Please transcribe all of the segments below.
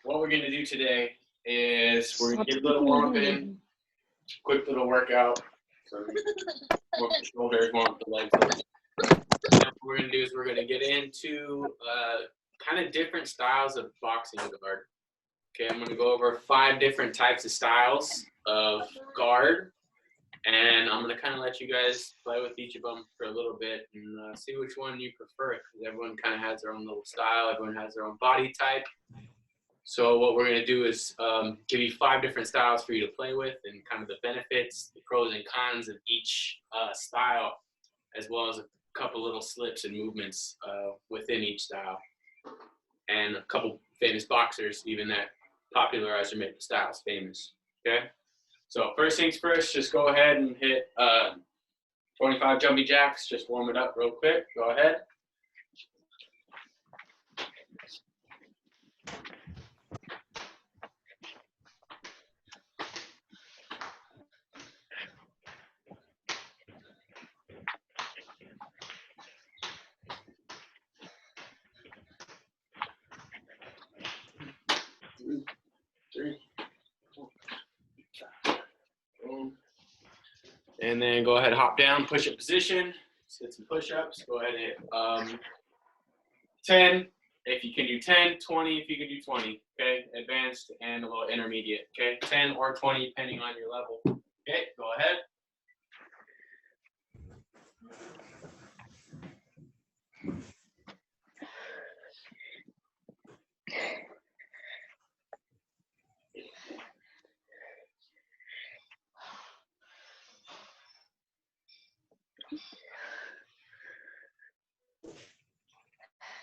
what we're going to do today is we're going to get a little warm up in, quick little workout. So warm up the shoulders, warm up the legs. And what we're going to do is we're going to get into kind of different styles of boxing guard. Okay, I'm going to go over 5 different types of styles of guard. And I'm going to kind of let you guys play with each of them for a little bit and see which one you prefer. Because everyone kind of has their own little style. Everyone has their own body type. So what we're going to do is give you 5 different styles for you to play with and kind of the benefits, the pros and cons of each style, as well as a couple little slips and movements within each style. And a couple famous boxers even that popularized or made the styles famous. Okay? So first things first, just go ahead and hit 25 jumping jacks. Just warm it up real quick. Go ahead. Three, 4, 5. Boom. And then go ahead, hop down, push-up position. Hit some push-ups. Go ahead and hit 10 if you can do 10, 20 if you can do 20. Okay, advanced and a little intermediate. Okay, 10 or 20 depending on your level. Okay, go ahead.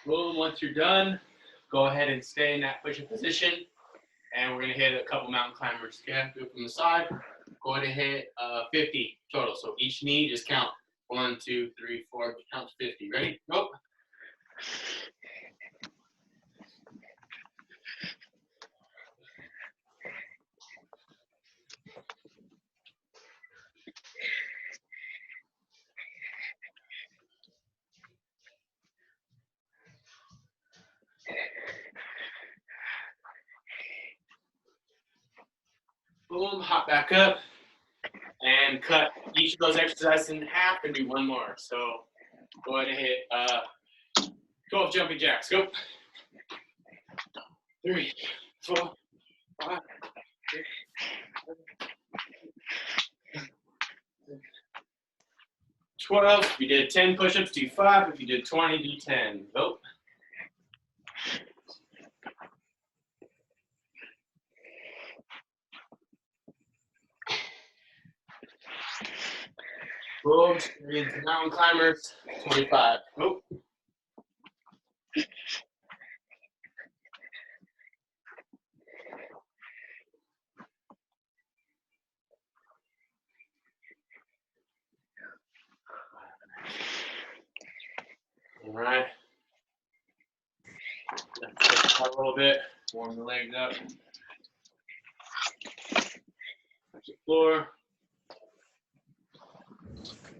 Boom, once you're done, go ahead and stay in that push-up position. And we're going to hit a couple mountain climbers. Okay, do it from the side. Go ahead and hit 50 total. So each knee, just count 1, 2, 3, 4, count 50. Ready? Go. Boom, hop back up and cut each of those exercises in half and do one more. So go ahead and hit 12 jumping jacks. Go. 3, 4, 5, 6, 7, 12. If you did 10 push-ups, do 5. If you did 20, do 10. Go. Boom, into mountain climbers, 25. Oh. All right. Let's a little bit, warm the legs up. Touch the floor.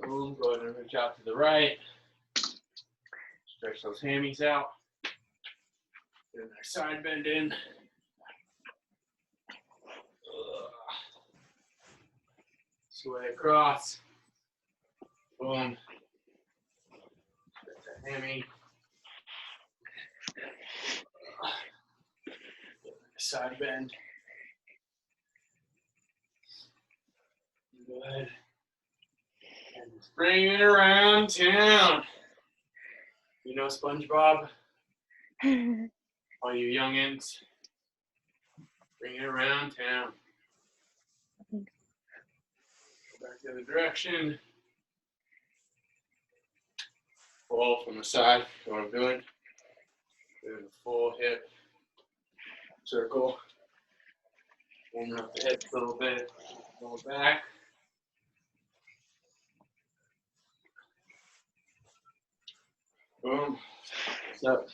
Boom, go ahead and reach out to the right. Stretch those hammies out. Get a nice side bend in. Sway across. Boom. Stretch that hammy. Side bend. Go ahead. And just bring it around town. You know SpongeBob? All you youngins. Bring it around town. Back the other direction. Pull from the side. You know what I'm doing? Doing a full hip circle. Warming up the hips a little bit. Go back. Boom. What's up?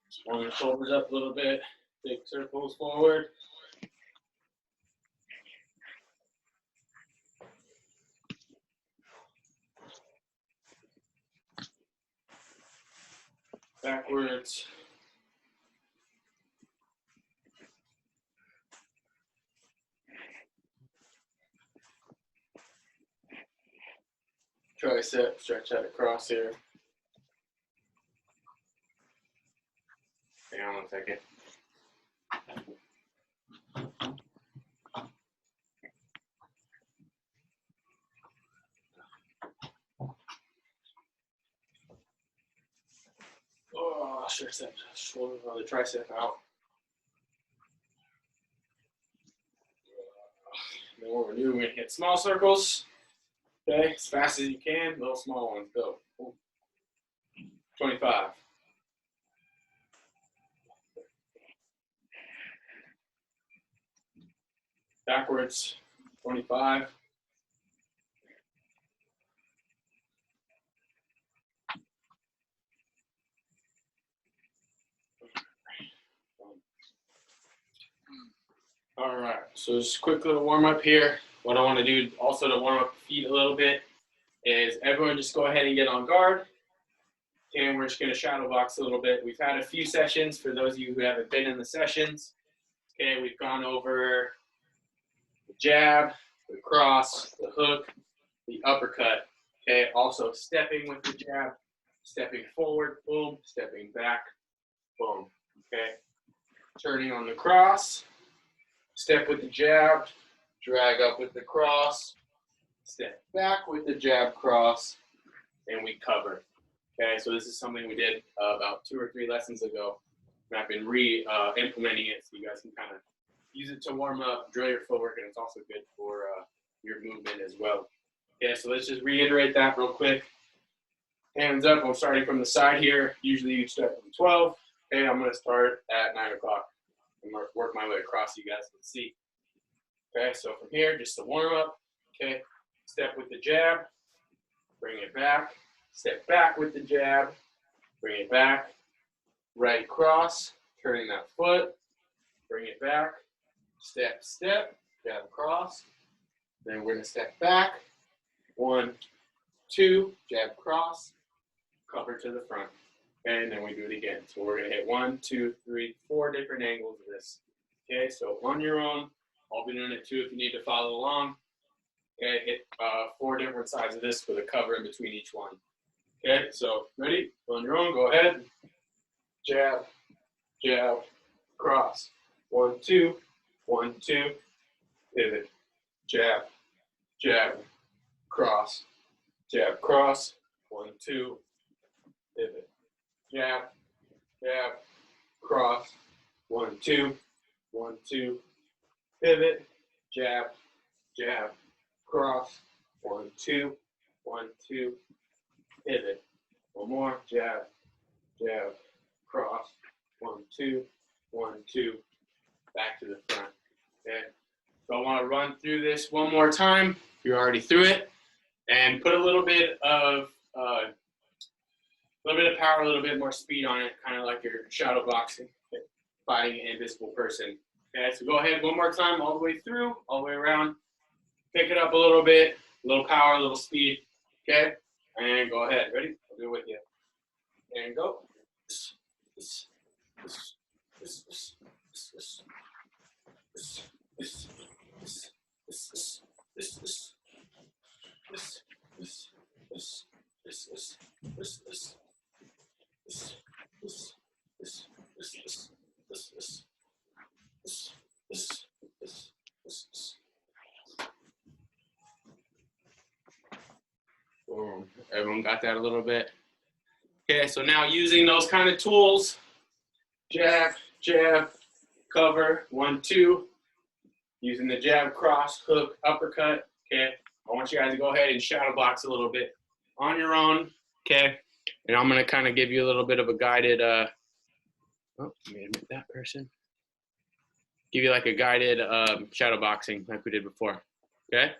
Just warm the shoulders up a little bit. Big circles forward. Backwards. tricep, stretch that across here. Hang on 1 second. Oh, stretch that shoulder of the tricep out. Then what we're doing, we're gonna hit small circles. Okay, as fast as you can, little small ones, go. 25. Backwards, 25. All right, so just a quick little warm up here. What I want to do also to warm up the feet a little bit is everyone just go ahead and get on guard. Okay, and we're just going to shadow box a little bit. We've had a few sessions for those of you who haven't been in the sessions. Okay, we've gone over the jab, the cross, the hook, the uppercut. Okay, also stepping with the jab, stepping forward, boom, stepping back, boom. Okay, turning on the cross, step with the jab, drag up with the cross, step back with the jab cross, and we cover. Okay, so this is something we did about 2 or 3 lessons ago. And I've been implementing it so you guys can kind of use it to warm up, drill your footwork, and it's also good for your movement as well. Okay, so let's just reiterate that real quick. Hands up, I'm starting from the side here. Usually you start from 12. Okay, I'm gonna start at 9 o'clock and work my way across so you guys can see. Okay, so from here, just the warm up. Okay, step with the jab, bring it back, step back with the jab, bring it back, right cross, turning that foot, bring it back, step, step, jab cross. Then we're gonna step back, 1, 2, jab cross, cover to the front. And then we do it again. So we're gonna hit 1, 2, 3, 4 different angles of this. Okay, so on your own, I'll be doing it too if you need to follow along. Okay, hit 4 different sides of this with a cover in between each one. Okay, so ready? On your own, go ahead. Jab, jab, cross. 1, 2, 1, 2, pivot. Jab, jab, cross. Jab, cross. 1, 2, pivot. Jab, jab, cross. 1, 2, 1, 2, pivot. Jab, jab, cross. 1, 2, 1, 2, pivot. One more. Jab, jab, cross. 1, 2, 1, 2. Back to the front. Okay. So I want to run through this one more time. You're already through it, and put a little bit of power, a little bit more speed on it, kind of like you're shadow boxing, fighting an invisible person. Okay, so go ahead one more time, all the way through, all the way around. Pick it up a little bit, a little power, a little speed. Okay, and go ahead. Ready? I'll do it with you. And go. Boom. Everyone got that a little bit? Okay, so now using those kind of tools, jab, jab, cover, 1, 2, using the jab, cross, hook, uppercut. Okay, I want you guys to go ahead and shadow box a little bit on your own. Okay, and I'm gonna kind of give you a little bit of a guided, oh, let me admit that person. Give you like a guided shadow boxing like we did before. Okay,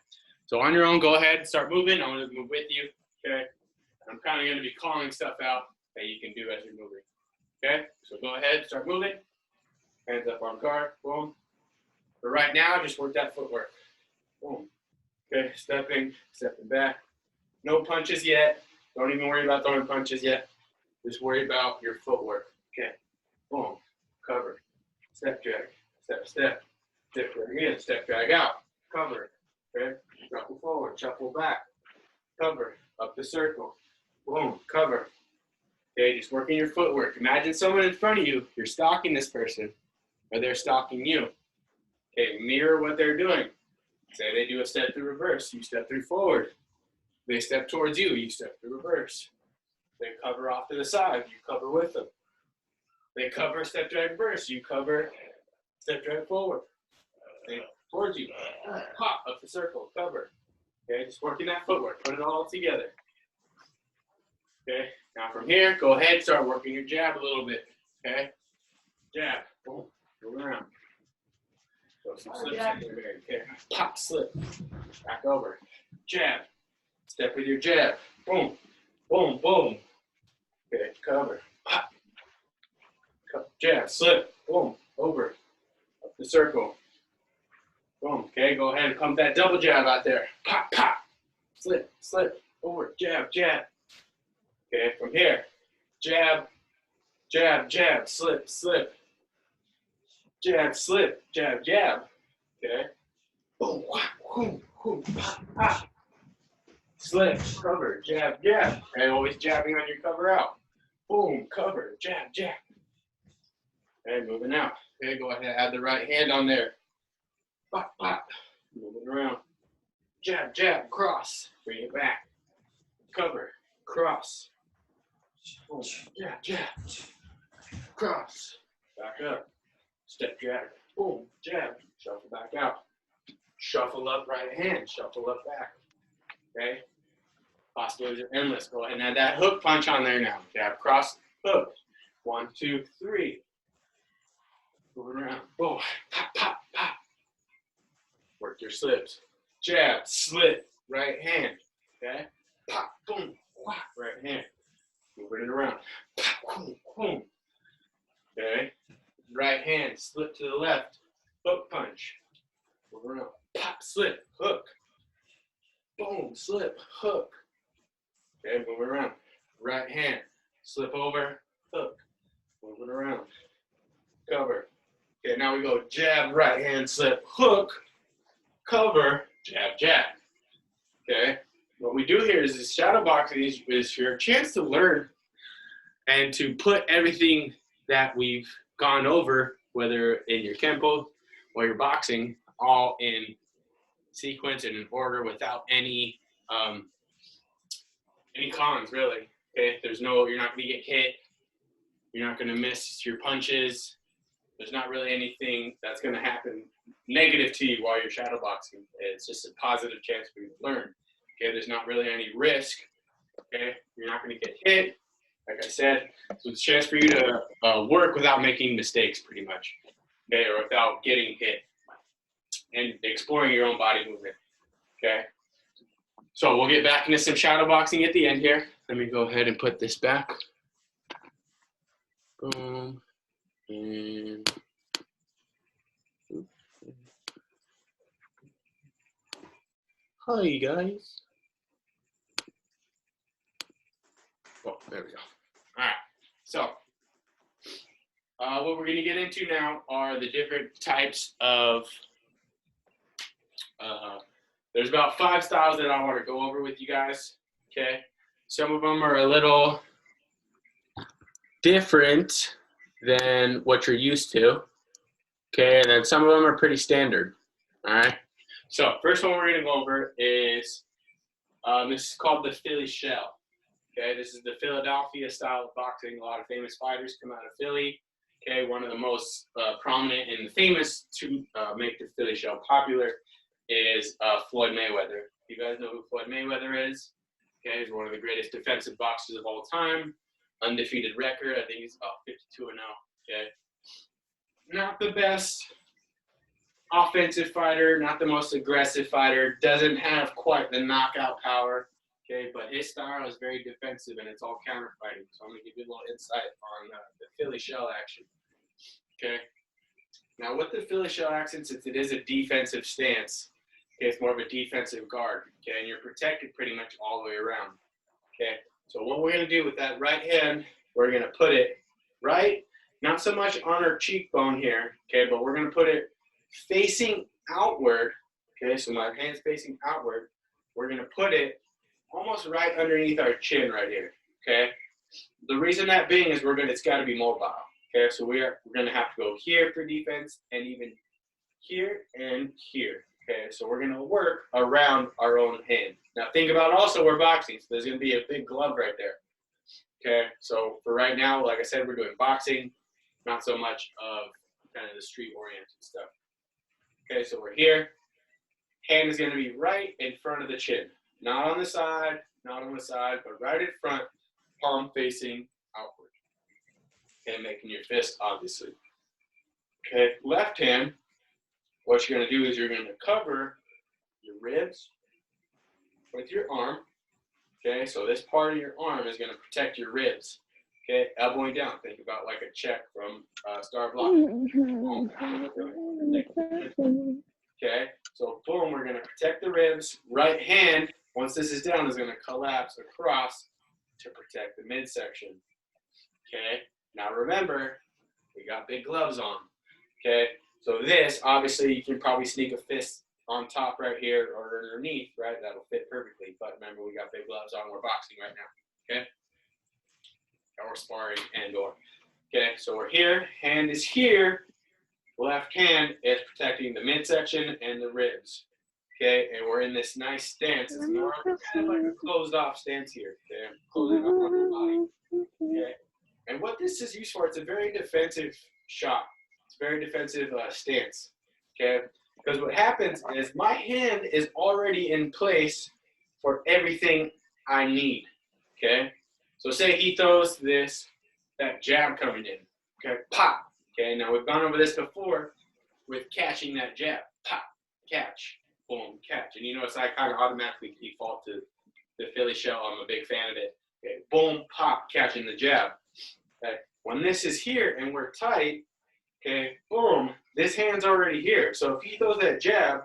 so on your own, go ahead, start moving. I'm gonna move with you. Okay, I'm kind of gonna be calling stuff out that you can do as you're moving. Okay, so go ahead, start moving. Hands up on guard, boom. But right now, just work that footwork. Boom. Okay, stepping back. No punches yet. Don't even worry about throwing punches yet. Just worry about your footwork. Okay, boom, cover, step drag, step, step, step drag in, step drag out, cover. Okay, shuffle forward, shuffle back, cover, up the circle. Boom, cover. Okay, just working your footwork. Imagine someone in front of you, you're stalking this person, or they're stalking you. Okay, mirror what they're doing. Say they do a step through reverse, you step through forward. They step towards you, you step through reverse. They cover off to the side, you cover with them. They cover, step drag reverse, you cover, step drag forward. They towards you, pop up the circle, cover. Okay, just working that footwork, put it all together. Okay, now from here, go ahead, start working your jab a little bit. Okay, jab, boom, go around. Throw some slips in there, okay, pop, slip, back over. Jab, step with your jab, boom, boom, boom. Okay, cover, pop, jab, slip, boom, over, up the circle. Boom, okay, go ahead and pump that double jab out there. Pop, pop, slip, slip, over, jab, jab. Okay, from here, jab, jab, jab, slip, slip. Jab, slip, jab, jab. Okay. Boom, boom, boom, pop, pop. Slip, cover, jab, jab. Okay, always jabbing on your cover out. Boom, cover, jab, jab. Okay, moving out. Okay, go ahead and add the right hand on there. Pop, pop. Moving around. Jab, jab, cross. Bring it back. Cover, cross. Boom, jab, jab. Cross. Back up. Step jab. Boom, jab. Shuffle back out. Shuffle up right hand. Shuffle up back. Okay? Possibilities are endless. Go ahead and add that hook punch on there now. Jab, cross, hook. 1, 2, 3. Moving around. Boom. Pop, pop, pop. Work your slips. Jab, slip, right hand. Okay? Pop, boom, whack, right hand. Moving it around. Pop, boom, boom. Okay? Right hand, slip to the left. Hook punch. Move around. Pop, slip, hook. Boom, slip, hook. Okay, move around. Right hand, slip over, hook. Move it around. Cover. Okay, now we go jab, right hand, slip, hook. Cover, jab, jab. Okay, what we do here is this shadow boxing is your chance to learn and to put everything that we've gone over, whether in your Kempo or your boxing, all in sequence and in order without any cons, really. Okay, you're not going to get hit. You're not going to miss your punches. There's not really anything that's going to happen negative to you while you're shadow boxing. It's just a positive chance for you to learn. Okay, there's not really any risk. Okay, you're not going to get hit. Like I said, so it's a chance for you to work without making mistakes, pretty much. Okay, or without getting hit, and exploring your own body movement. Okay, so we'll get back into some shadow boxing at the end here. Let me go ahead and put this back. Boom. And hi, you guys. Oh, there we go. All right. So, what we're going to get into now are the different types of. There's about 5 styles that I want to go over with you guys. Okay. Some of them are a little different than what you're used to. Okay, and then some of them are pretty standard. All right. So first one we're going to go over is this is called the Philly shell. Okay, this is the Philadelphia style of boxing. A lot of famous fighters come out of Philly. Okay, one of the most prominent and famous to make the Philly shell popular is Floyd Mayweather. You guys know who Floyd Mayweather is? Okay, he's one of the greatest defensive boxers of all time. Undefeated record. I think he's about 52-0. Okay, not the best offensive fighter, not the most aggressive fighter. Doesn't have quite the knockout power. Okay, but his style is very defensive and it's all counter fighting. So I'm gonna give you a little insight on the Philly shell action. Okay. Now with the Philly shell action, since it is a defensive stance, okay, it's more of a defensive guard. Okay, and you're protected pretty much all the way around. Okay. So what we're gonna do with that right hand, we're gonna put it right, not so much on our cheekbone here. Okay, but we're gonna put it facing outward. Okay, so my hand's facing outward. We're gonna put it almost right underneath our chin right here, okay? The reason that being is it's got to be mobile, okay? So we're going to have to go here for defense and even here and here, okay? So we're going to work around our own hand. Now think about also we're boxing, so there's going to be a big glove right there, okay? So for right now, like I said, we're doing boxing, not so much of kind of the street-oriented stuff. Okay, so we're here. Hand is going to be right in front of the chin. Not on the side, not on the side, but right in front, palm facing outward. Okay, making your fist, obviously. Okay, left hand, what you're going to do is you're going to cover your ribs with your arm. Okay, so this part of your arm is going to protect your ribs. Okay, elbowing down. Think about like a check from Star Block. Okay, so boom, we're going to protect the ribs. Right hand, once this is down, is going to collapse across to protect the midsection. Okay, now remember, we got big gloves on. Okay, so this, obviously, you can probably sneak a fist on top right here or underneath, right? That'll fit perfectly. But remember, we got big gloves on. We're boxing right now. Okay, or sparring and or. Okay, so we're here. Hand is here. Left hand is protecting the midsection and the ribs. Okay, and we're in this nice stance. It's more kind of like a closed off stance here. Okay, I'm closing off my body. Okay, and what this is used for, it's a very defensive shot. It's a very defensive stance. Okay, because what happens is my hand is already in place for everything I need. Okay, so say he throws that jab coming in. Okay, pop. Okay, now we've gone over this before with catching that jab. Pop, catch, boom, catch. And you notice I kind of automatically default to the Philly shell. I'm a big fan of it. Okay, boom, pop, catching the jab. Okay, when this is here and we're tight, okay, boom, this hand's already here. So if he throws that jab,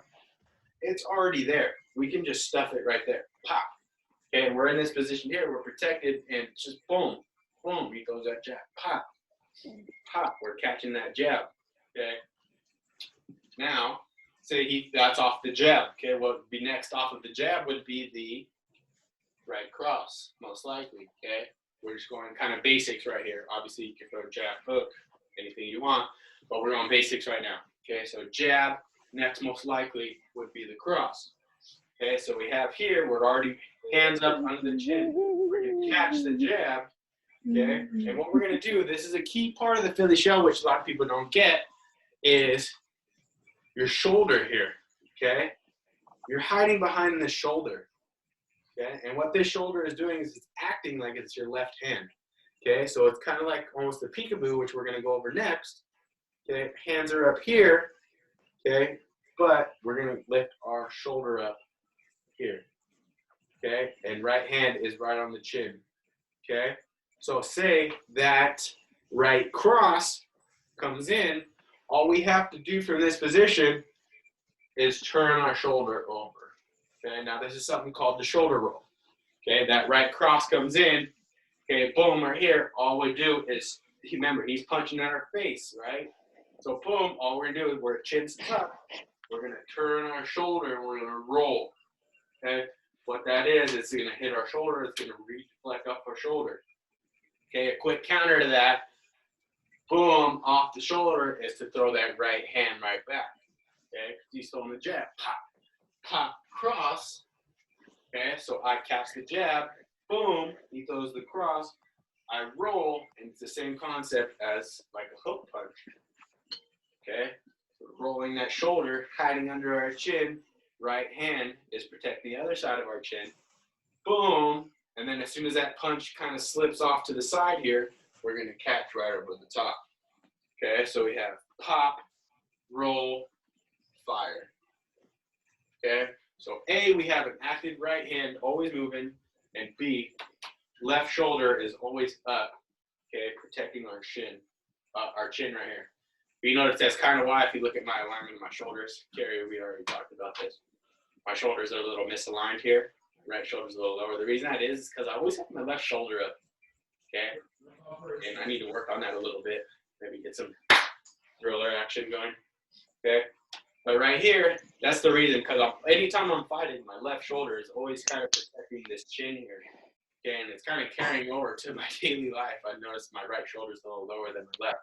it's already there. We can just stuff it right there. Pop. Okay, and we're in this position here. We're protected and just boom, boom, he throws that jab. Pop. Pop, we're catching that jab. Okay. Now, say that's off the jab. Okay, what would be next off of the jab would be the right cross, most likely. Okay, we're just going kind of basics right here. Obviously, you can throw jab, hook, anything you want, but we're on basics right now. Okay, so jab, next most likely would be the cross. Okay, so we have here, we're already hands up under the chin. We're going to catch the jab. Okay, and what we're going to do, this is a key part of the Philly shell, which a lot of people don't get, is your shoulder here. Okay, you're hiding behind the shoulder. Okay, and what this shoulder is doing is it's acting like it's your left hand. Okay, so it's kind of like almost a peekaboo, which we're going to go over next. Okay, hands are up here. Okay, but we're going to lift our shoulder up here. Okay, and right hand is right on the chin. Okay. So say that right cross comes in, all we have to do from this position is turn our shoulder over. Okay, now this is something called the shoulder roll. Okay, that right cross comes in, okay, boom, we're here. All we do is, remember, he's punching at our face, right? So boom, all we're gonna do is we're chin's tucked, we're gonna turn our shoulder and we're gonna roll. Okay, what that is, it's gonna hit our shoulder, it's gonna reflect up our shoulder. Okay, a quick counter to that, boom, off the shoulder is to throw that right hand right back. Okay, he's throwing the jab, pop, pop, cross. Okay, so I catch the jab, boom, he throws the cross, I roll, and it's the same concept as like a hook punch. Okay, so rolling that shoulder, hiding under our chin, right hand is protecting the other side of our chin, boom. And then as soon as that punch kind of slips off to the side here, we're going to catch right over the top. Okay, so we have pop, roll, fire. Okay, so A, we have an active right hand always moving, and B, left shoulder is always up, okay, protecting our chin right here. But you notice that's kind of why if you look at my alignment of my shoulders, Carrie, we already talked about this. My shoulders are a little misaligned here. Right shoulder's a little lower. The reason that is because I always have my left shoulder up, okay? And I need to work on that a little bit. Maybe get some thriller action going, okay? But right here, that's the reason, because anytime I'm fighting, my left shoulder is always kind of protecting this chin here. Okay, and it's kind of carrying over to my daily life. I noticed my right shoulder is a little lower than my left.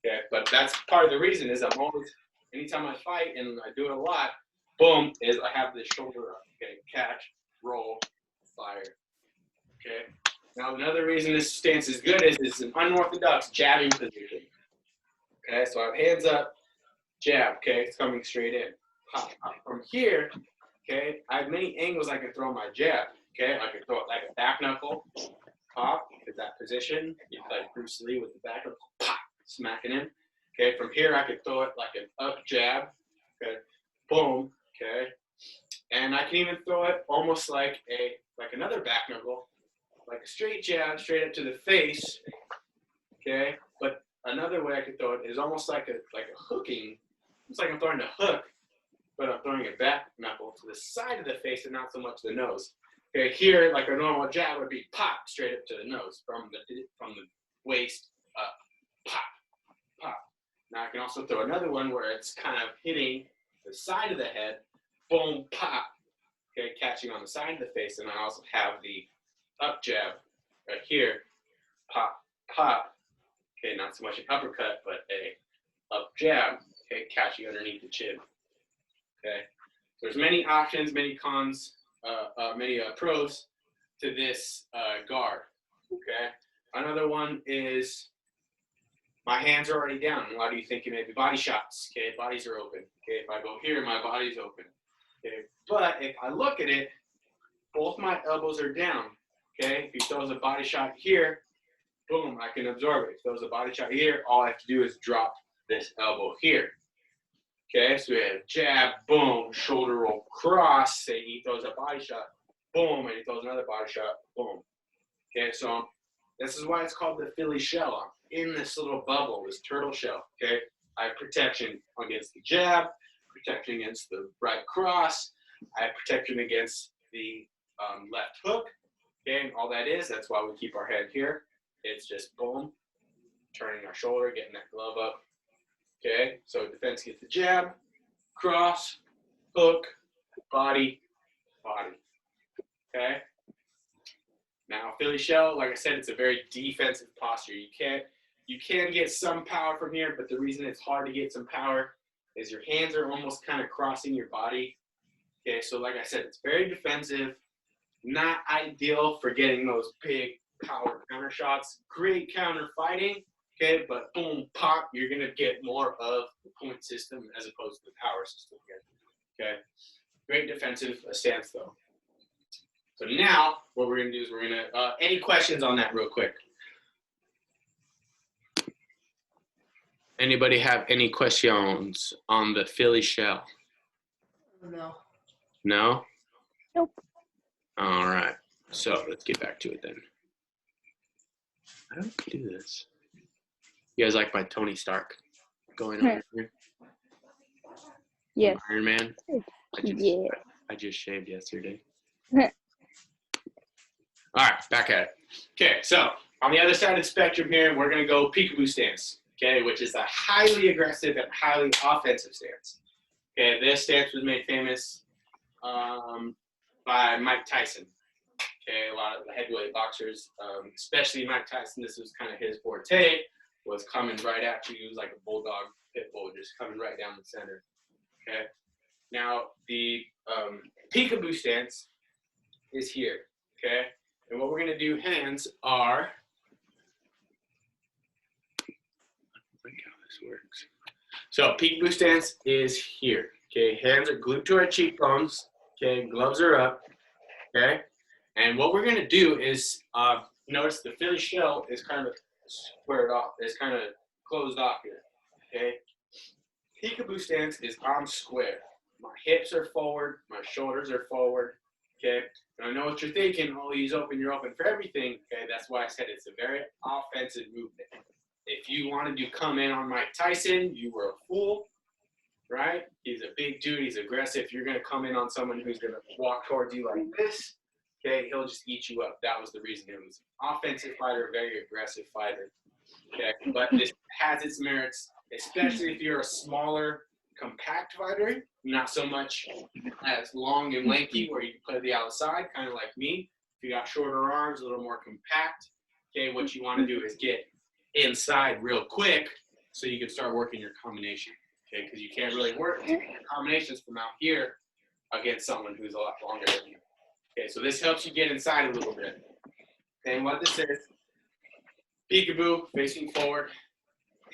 Okay, but that's part of the reason is I'm always, anytime I fight, and I do it a lot, boom, is I have this shoulder up. Okay, catch, roll, fire. Okay. Now another reason this stance is good is it's an unorthodox jabbing position. Okay, so I have hands up, jab. Okay, it's coming straight in. Pop, pop. From here, okay, I have many angles I can throw my jab. Okay, I can throw it like a back knuckle, pop, get that position, like Bruce Lee with the back knuckle, pop, smacking in. Okay, from here I could throw it like an up jab. Okay, boom. Okay, and I can even throw it almost like another back knuckle, like a straight jab, straight up to the face. Okay, but another way I could throw it is almost like a hooking. It's like I'm throwing a hook, but I'm throwing a back knuckle to the side of the face and not so much the nose. Okay, here, like a normal jab would be pop straight up to the nose from the waist up, pop, pop. Now I can also throw another one where it's kind of hitting the side of the head, boom, pop. Okay, catching on the side of the face, and I also have the up jab right here, pop, pop. Okay, not so much an uppercut, but a up jab. Okay, catching underneath the chin. Okay, so there's many options, many cons. Many pros to this guard. Okay, another one is my hands are already down. A lot of you think maybe body shots. Okay, bodies are open. Okay, if I go here, my body's open. Okay, but if I look at it, both my elbows are down. Okay, if he throws a body shot here, boom, I can absorb it. If he throws a body shot here, all I have to do is drop this elbow here. Okay, so we have jab, boom, shoulder roll, cross. Say he throws a body shot, boom, and he throws another body shot, boom. Okay, so this is why it's called the Philly shell. I'm in this little bubble, this turtle shell. Okay, I have protection against the jab, protection against the right cross. I have protection against the left hook. Okay, and all that is, that's why we keep our head here. It's just boom, turning our shoulder, getting that glove up. Okay, so defense gets the jab, cross, hook, body, body. Okay. Now Philly shell, like I said, it's a very defensive posture. You can get some power from here, but the reason it's hard to get some power is your hands are almost kind of crossing your body. Okay, so like I said, it's very defensive, not ideal for getting those big power counter shots. Great counter fighting. Okay, but boom, pop, you're going to get more of the point system as opposed to the power system here. Okay, great defensive stance though. So now what we're going to do is we're going to, any questions on that real quick? Anybody have any questions on the Philly shell? No. No? Nope. All right, so let's get back to it then. I don't do this. You guys like my Tony Stark going on here? Yes. Iron Man? Yeah. I just shaved yesterday. All right, back at it. Okay, so on the other side of the spectrum here, we're going to go peekaboo stance, okay, which is a highly aggressive and highly offensive stance. Okay, this stance was made famous by Mike Tyson. Okay, a lot of the heavyweight boxers, especially Mike Tyson, this was kind of his forte, was coming right at you. He was like a bulldog, pit bull, just coming right down the center. Okay. Now the peekaboo stance is here. Okay. And what we're gonna do, hands are. I don't think how this works. So peekaboo stance is here. Okay. Hands are glued to our cheekbones. Okay. Gloves are up. Okay. And what we're gonna do is notice the Philly shell is kind of squared off. It's kind of closed off here. Okay. Peekaboo stance is arms square. My hips are forward. My shoulders are forward. Okay. And I know what you're thinking. Oh, he's open. You're open for everything. Okay. That's why I said it's a very offensive movement. If you wanted to come in on Mike Tyson, you were a fool, right? He's a big dude. He's aggressive. You're going to come in on someone who's going to walk towards you like this. Okay, he'll just eat you up. That was the reason. He was an offensive fighter, very aggressive fighter. Okay, but this has its merits, especially if you're a smaller compact fighter, not so much as long and lanky where you can play the outside, kind of like me. If you got shorter arms, a little more compact, okay, what you want to do is get inside real quick so you can start working your combination, okay, because you can't really work combinations from out here against someone who's a lot longer than you. Okay, so this helps you get inside a little bit. And what this is, peekaboo, facing forward.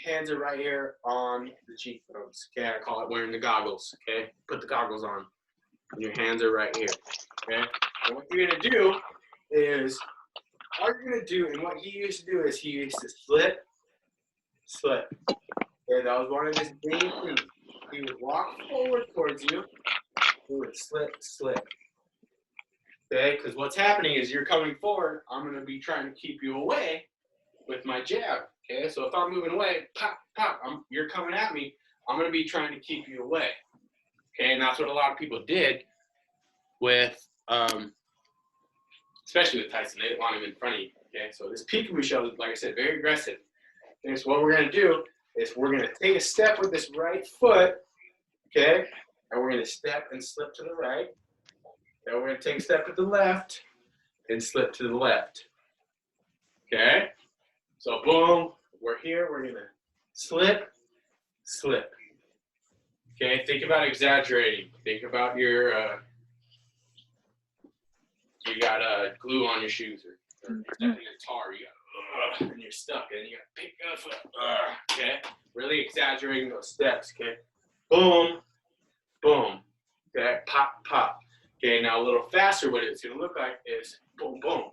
Hands are right here on the cheekbones. Okay, I call it wearing the goggles. Okay, put the goggles on. And your hands are right here. Okay, and what you're gonna do is, all you're gonna do, and what he used to do is he used to slip, slip. Okay, that was one of his main things. He would walk forward towards you. He would slip, slip. Okay, because what's happening is you're coming forward. I'm gonna be trying to keep you away with my jab. Okay, so if I'm moving away, pop, pop, you're coming at me, I'm going to be trying to keep you away. Okay, and that's what a lot of people did with, especially with Tyson. They didn't want him in front of you. Okay, so this peekaboo shell is, like I said, very aggressive. Okay, so what we're going to do is we're going to take a step with this right foot, okay, and we're going to step and slip to the right. Then we're going to take a step to the left and slip to the left. Okay, so boom. We're here, we're gonna slip, slip. Okay, think about exaggerating. Think about your, you got glue on your shoes or stepping in tar, you got, and you're stuck, and you gotta pick up, okay? Really exaggerating those steps, okay? Boom, boom, okay, pop, pop. Okay, now a little faster, what it's gonna look like is boom, boom,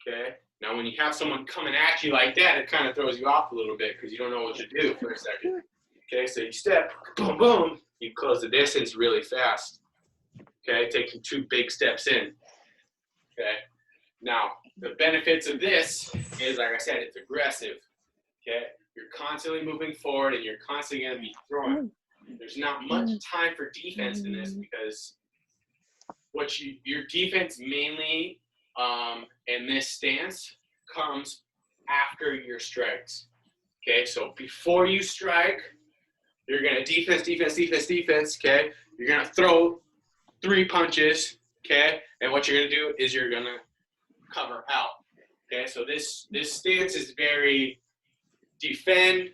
okay? Now, when you have someone coming at you like that, it kind of throws you off a little bit because you don't know what to do for a second. Okay, so you step, boom, boom, you close the distance really fast. Okay, taking 2 big steps in. Okay, now the benefits of this is, like I said, it's aggressive. Okay, you're constantly moving forward and you're constantly going to be throwing. There's not much time for defense in this because your defense mainly in this stance comes after your strikes. Okay, so before you strike, you're gonna defense, defense, defense, defense. Okay, you're gonna throw 3 punches. Okay, and what you're gonna do is you're gonna cover out. Okay, so this stance is very defend,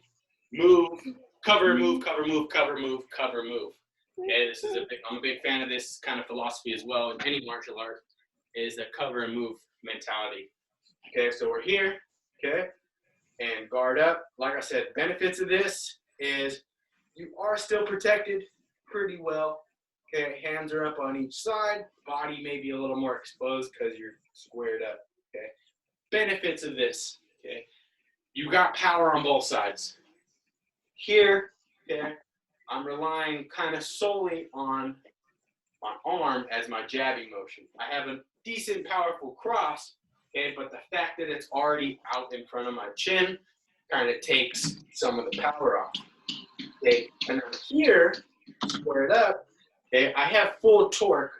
move, cover, move, cover, move, cover, move, cover, move. Okay, I'm a big fan of this kind of philosophy as well in any martial art, is the cover and move mentality. Okay, so we're here, okay, and guard up. Like I said, benefits of this is you are still protected pretty well. Okay, hands are up on each side, body may be a little more exposed because you're squared up. Okay, benefits of this, okay, you got power on both sides. Here, okay, I'm relying kind of solely on my arm as my jabbing motion. I have a decent, powerful cross, okay, but the fact that it's already out in front of my chin kind of takes some of the power off. Okay, and then here, squared up, okay, I have full torque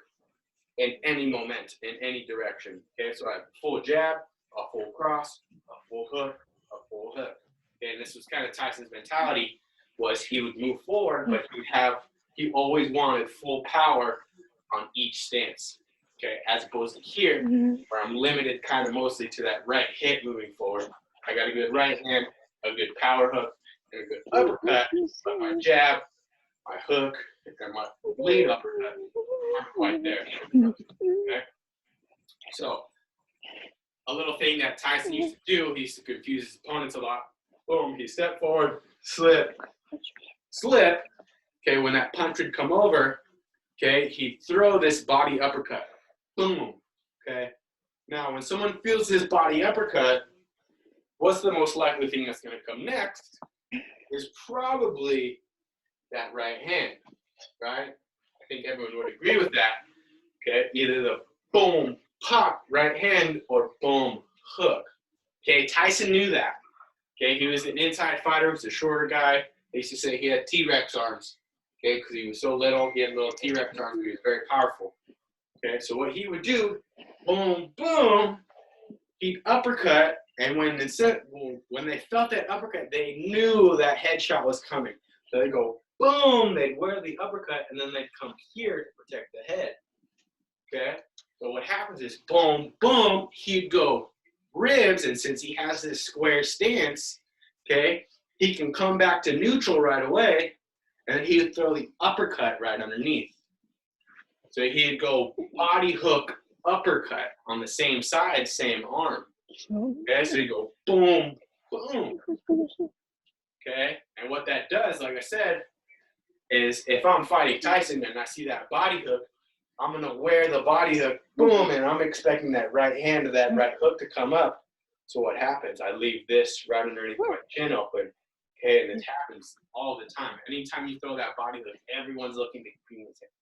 in any moment, in any direction. Okay, so I have a full jab, a full cross, a full hook, a full hook. Okay, and this was kind of Tyson's mentality, was he would move forward, but he always wanted full power on each stance. Okay, as opposed to here, where I'm limited kind of mostly to that right hip moving forward. I got a good right hand, a good power hook, and a good uppercut, but my jab, my hook, and my lead uppercut aren't quite there. Okay? So, a little thing that Tyson used to do, he used to confuse his opponents a lot. Boom, he stepped forward, slip, slip. Okay, when that punch would come over, okay, he'd throw this body uppercut. Boom. Okay. Now, when someone feels his body uppercut, what's the most likely thing that's going to come next is probably that right hand, right? I think everyone would agree with that. Okay, either the boom, pop, right hand, or boom, hook. Okay, Tyson knew that. Okay, he was an inside fighter, he was a shorter guy. They used to say he had T-Rex arms. Okay, because he was so little, he had little T-Rex arms, but he was very powerful. Okay, so what he would do, boom, boom, he'd uppercut, and when they felt that uppercut, they knew that headshot was coming. So they go boom, they'd wear the uppercut, and then they'd come here to protect the head. Okay? So what happens is, boom, boom, he'd go ribs, and since he has this square stance, okay, he can come back to neutral right away, and he would throw the uppercut right underneath. So he'd go body hook uppercut on the same side, same arm. Okay, so he'd go boom, boom. Okay, and what that does, like I said, is if I'm fighting Tyson and I see that body hook, I'm gonna wear the body hook, boom, and I'm expecting that right hand of that right hook to come up. So what happens? I leave this right underneath my chin open. Okay, and it happens all the time. Anytime you throw that body hook, everyone's looking to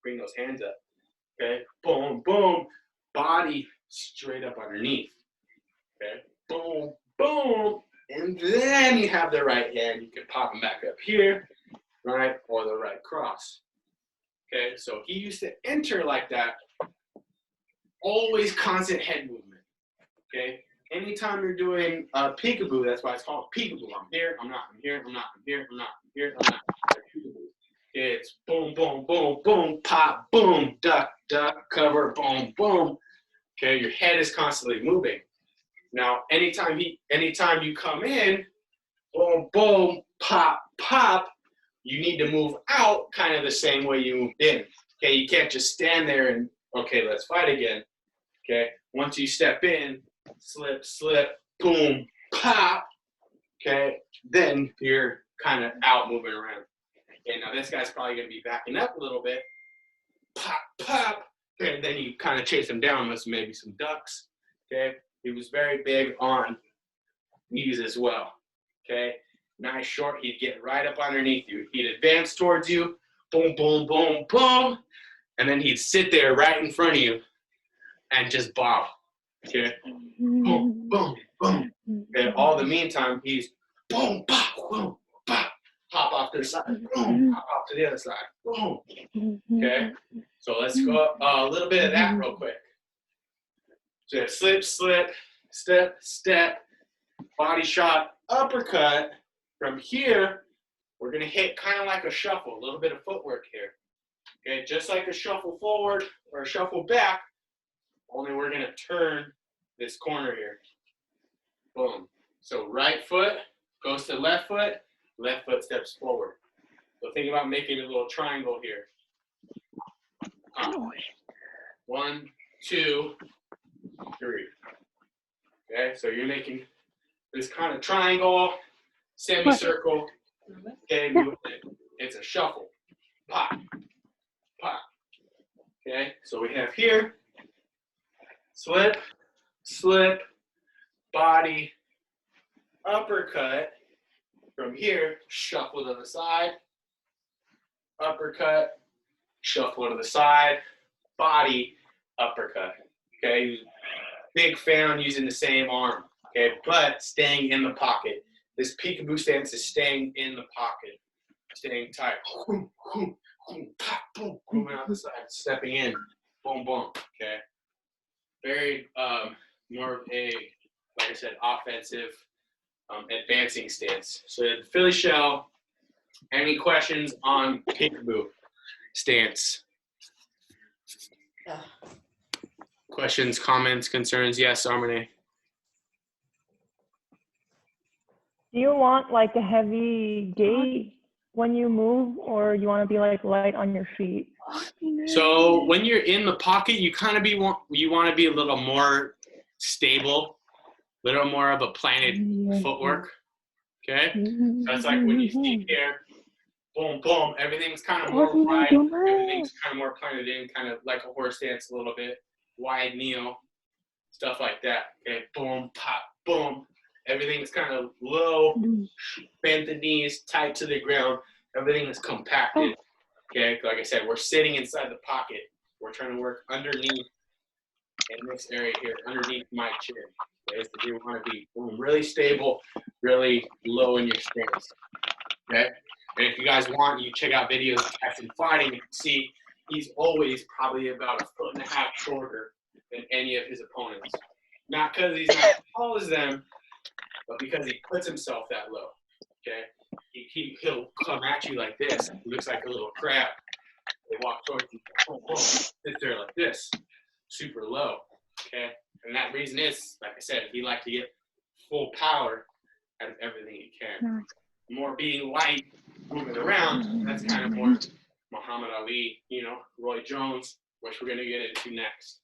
bring those hands up. Okay, boom, boom, body straight up underneath. Okay, boom, boom, and then you have the right hand. You can pop them back up here, right, or the right cross. Okay, so he used to enter like that, always constant head movement. Okay, anytime you're doing peekaboo, that's why it's called peekaboo. I'm here, I'm not, I'm here, I'm not, I'm here, I'm not, I'm here, I'm not. Peekaboo. It's boom, boom, boom, boom, pop, boom, duck, duck, cover, boom, boom. Okay, your head is constantly moving. Now, anytime you come in, boom, boom, pop, pop, you need to move out kind of the same way you moved in. Okay, you can't just stand there and, okay, let's fight again. Okay, once you step in, slip, slip, boom, pop, okay, then you're kind of out moving around. Okay, now this guy's probably going to be backing up a little bit, pop, pop, and then you kind of chase him down with maybe some ducks. Okay, he was very big on knees as well. Okay, nice short, he'd get right up underneath you. He'd advance towards you, boom, boom, boom, boom, and then he'd sit there right in front of you and just bob. Okay, boom, boom, boom. And all the meantime, he's boom, pop, boom, pop, hop off to the side, boom, hop off to the other side, boom. Okay, so let's go a little bit of that real quick. So slip, slip, step, step, body shot, uppercut. From here, we're going to hit kind of like a shuffle, a little bit of footwork here. Okay, just like a shuffle forward or a shuffle back, only we're going to turn this corner here. Boom. So right foot goes to left foot steps forward. So think about making a little triangle here. 1, 2, 3. Okay, so you're making this kind of triangle, semicircle. Okay, it's a shuffle. Pop, pop. Okay, so we have here, slip, slip, body, uppercut. From here, shuffle to the side, uppercut, shuffle to the side, body, uppercut. Okay, big fan on using the same arm. Okay, but staying in the pocket. This peekaboo stance is staying in the pocket, staying tight. Boom, boom, boom, pop, boom, moving out the side, stepping in, boom, boom. Okay, very more of a, like I said, offensive, advancing stance. So the Philly shell. Any questions on peekaboo stance? Yeah. Questions, comments, concerns? Yes, Armene. Do you want like a heavy gait when you move, or you want to be like light on your feet? So when you're in the pocket, you kind of you want to be a little more stable, a little more of a planted footwork. Okay, so it's like when you see here, boom, boom, everything's kind of more wide, everything's kind of more planted in, kind of like a horse stance a little bit, wide kneel, stuff like that. Okay, boom, pop, boom. Everything's kind of low, bent the knees, tight to the ground. Everything is compacted. Okay, like I said, we're sitting inside the pocket. We're trying to work underneath in this area here, underneath my chin. Okay, so you want to be boom, really stable, really low in your stance. Okay, and if you guys want, you check out videos of Tyson fighting. You can see he's always probably about 1.5 foot shorter than any of his opponents. Not because he's not as tall as them, but because he puts himself that low. Okay, he'll come at you like this. He looks like a little crab. They walk towards you, boom, boom, sit there like this, super low, okay? And that reason is, like I said, he likes to get full power out of everything he can. More being light, moving around, that's kind of more Muhammad Ali, you know, Roy Jones, which we're gonna get into next.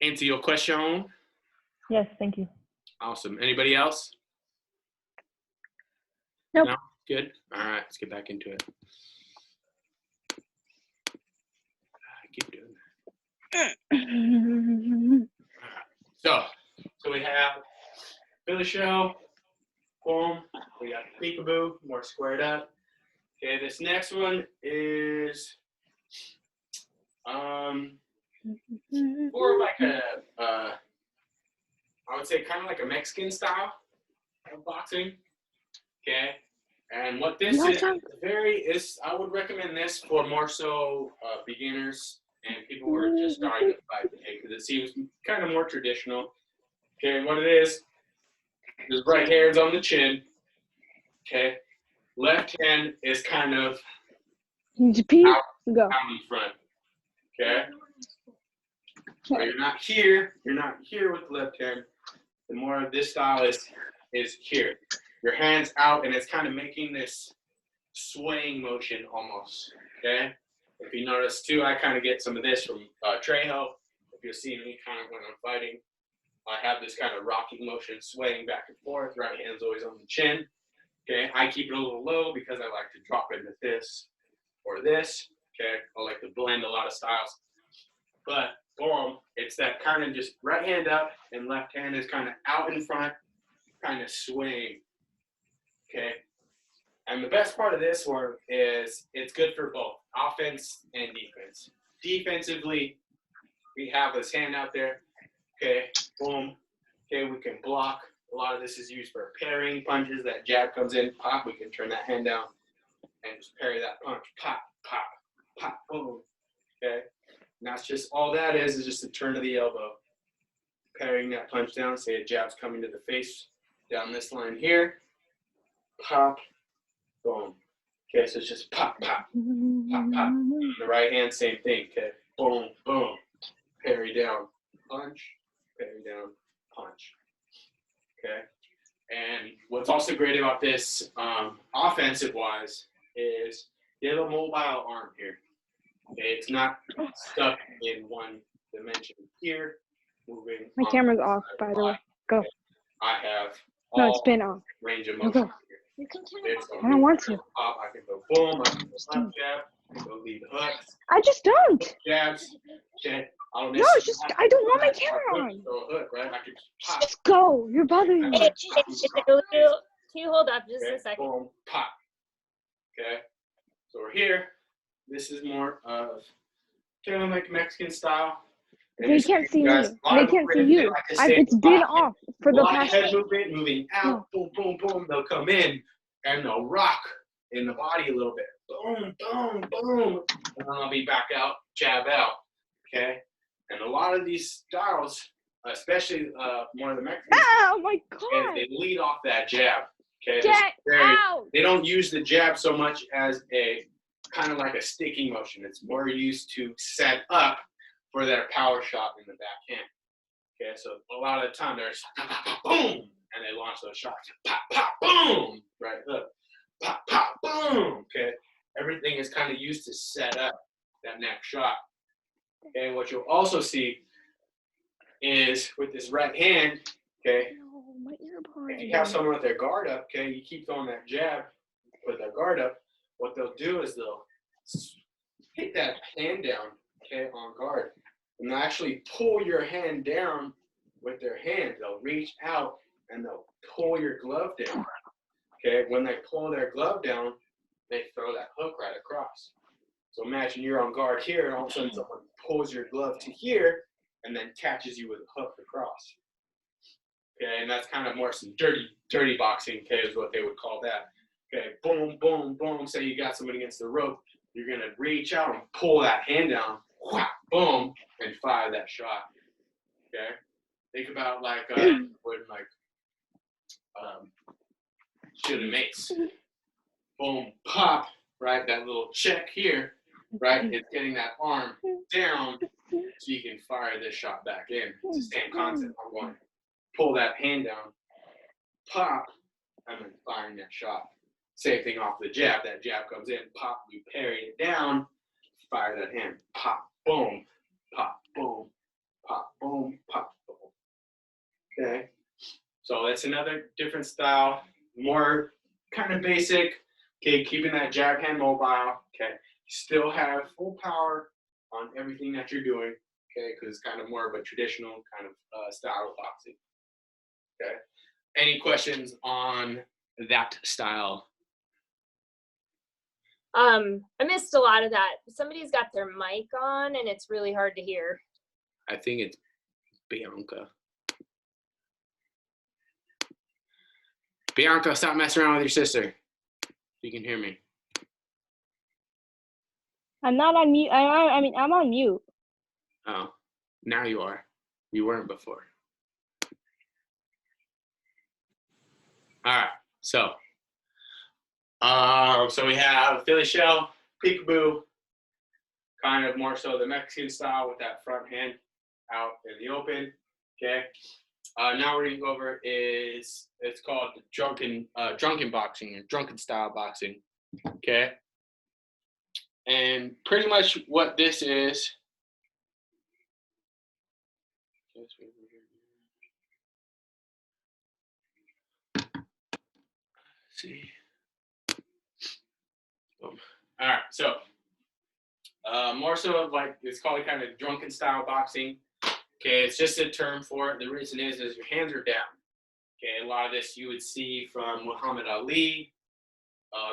Answer your question? Yes, thank you. Awesome. Anybody else? Nope. No? Good? All right, let's get back into it. I keep doing that. So we have Billy Show, boom. We got Peekaboo, more squared up. Okay, this next one is more like I would say kind of like a Mexican style of boxing. Okay, and what this is I would recommend this for more so beginners and people who are just starting to fight, okay, because it seems kind of more traditional. Okay, and what it is right hand's on the chin. Okay, left hand is kind of out in front. Okay, so you're not here with the left hand. The more of this style is here. Your hand's out and it's kind of making this swaying motion almost. Okay, if you notice too, I kind of get some of this from Trejo. If you'll see me kind of when I'm fighting, I have this kind of rocking motion, swaying back and forth. Right hand's always on the chin. Okay, I keep it a little low because I like to drop into this or this. Okay, I like to blend a lot of styles. But boom, it's that kind of just right hand up and left hand is kind of out in front, kind of swaying. Okay, and the best part of this one is it's good for both offense and defense. Defensively, we have this hand out there. Okay, boom. Okay, we can block. A lot of this is used for parrying punches. That jab comes in, pop. We can turn that hand down and just parry that punch. Pop, pop, pop, boom. Okay, and that's just all that is just a turn of the elbow. Parrying that punch down. Say a jab's coming to the face down this line here. Pop, boom. Okay, so it's just pop, pop, pop, pop. The right hand, same thing. Okay, boom, boom. Parry down, punch, parry down, punch. Okay, and what's also great about this offensive-wise is you have a mobile arm here. Okay, it's not stuck in one dimension here. Moving. My camera's off, by the way. Go. I have No, it's been off. range of motion here. You can turn It's it I don't want to. Pop, I can go boom, I can go up jab, I can go lead hooks, I just don't. jabs. Okay, I don't No, it's just I don't want my camera on. Throw a hook, right? I can pop. Just go. You're bothering me. Can you hold up just Okay, a second? boom, pop. Okay, so we're here. This is more of kind of like Mexican style. And They just can't see me. guys, a lot They of can't see them, you. like to stay It's been pop. off for A the lot of past. head movement, moving out, boom, boom, boom. They'll come in and they'll rock in the body a little bit. Boom, boom, boom. And then I'll be back out, jab out. Okay? And a lot of these styles, especially more of the Mexicans, Oh my is god. they lead off that jab. Okay? It's Get very- out. They don't use the jab so much as a kind of like a sticking motion. It's more used to set up for their power shot in the backhand. Okay, so a lot of the time there's pop, pop, pop, boom, and they launch those shots. Pop, pop, boom, right hook. Pop, pop, boom. Okay, everything is kind of used to set up that next shot. Okay, what you'll also see is with this right hand, okay, No, my earbud. if you have someone with their guard up, okay, you keep throwing that jab with their guard up, what they'll do is they'll hit that hand down, okay, on guard. And they'll actually pull your hand down with their hand. They'll reach out and they'll pull your glove down. Okay, when they pull their glove down, they throw that hook right across. So imagine you're on guard here, and all of a sudden someone pulls your glove to here and then catches you with a hook across. Okay, and that's kind of more some dirty boxing, okay, is what they would call that. Okay, boom, boom, boom. Say you got somebody against the rope, you're gonna reach out and pull that hand down, whack, boom, and fire that shot. Okay, think about like when like shoulda mace. Boom, pop, right? That little check here, right? It's getting that arm down so you can fire this shot back in. It's the same concept. I'm going to pull that hand down, pop, and then firing that shot. Same thing off the jab. That jab comes in, pop, you parry it down, fire that hand, pop, boom, pop, boom, pop, boom, pop, boom. Okay, so that's another different style, more kind of basic. Okay, keeping that jab hand mobile. Okay, still have full power on everything that you're doing. Okay, because it's kind of more of a traditional kind of style of boxing. Okay, any questions on that style? I missed a lot of that. Somebody's got their mic on and it's really hard to hear. I think it's Bianca. Bianca, stop messing around with your sister. You can hear me. I'm not on mute. I'm on mute. Oh, now you are. You weren't before. All right, so we have Philly shell, peekaboo, kind of more so the Mexican style with that front hand out in the open. Okay. Now we're gonna go over it's called drunken boxing or drunken style boxing. Okay. And pretty much what this is. Let's see. Boom. All right, so more so of like it's called kind of drunken style boxing. Okay, it's just a term for it. The reason is your hands are down. Okay, a lot of this you would see from Muhammad Ali,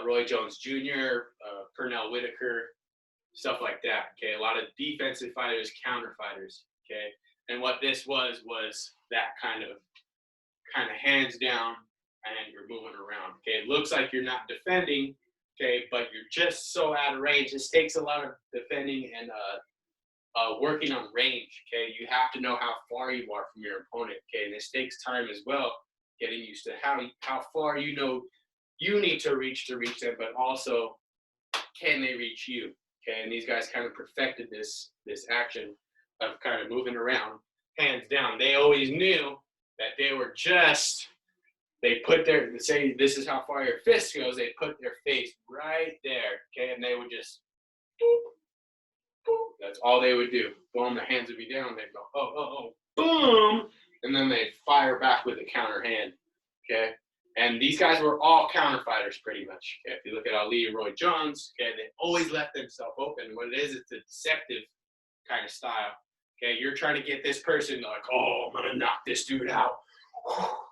Roy Jones Jr., Pernell Whitaker, stuff like that. Okay, a lot of defensive fighters, counter fighters. Okay, and what this was that kind of hands down and you're moving around. Okay, it looks like you're not defending. Okay, but you're just so out of range. This takes a lot of defending and working on range. Okay, you have to know how far you are from your opponent. Okay, and this takes time as well, getting used to how far you know you need to reach them, but also can they reach you? Okay, and these guys kind of perfected this action of kind of moving around, hands down. They always knew that they put say this is how far your fist goes, they put their face right there, okay, and they would just boop, boop. That's all they would do. Boom, their hands would be down, they'd go, oh, boom, and then they'd fire back with a counter hand, okay? And these guys were all counter fighters pretty much. Okay? If you look at Ali and Roy Jones, okay, they always left themselves open. What it is, it's a deceptive kind of style. Okay, you're trying to get this person like, oh, I'm gonna knock this dude out.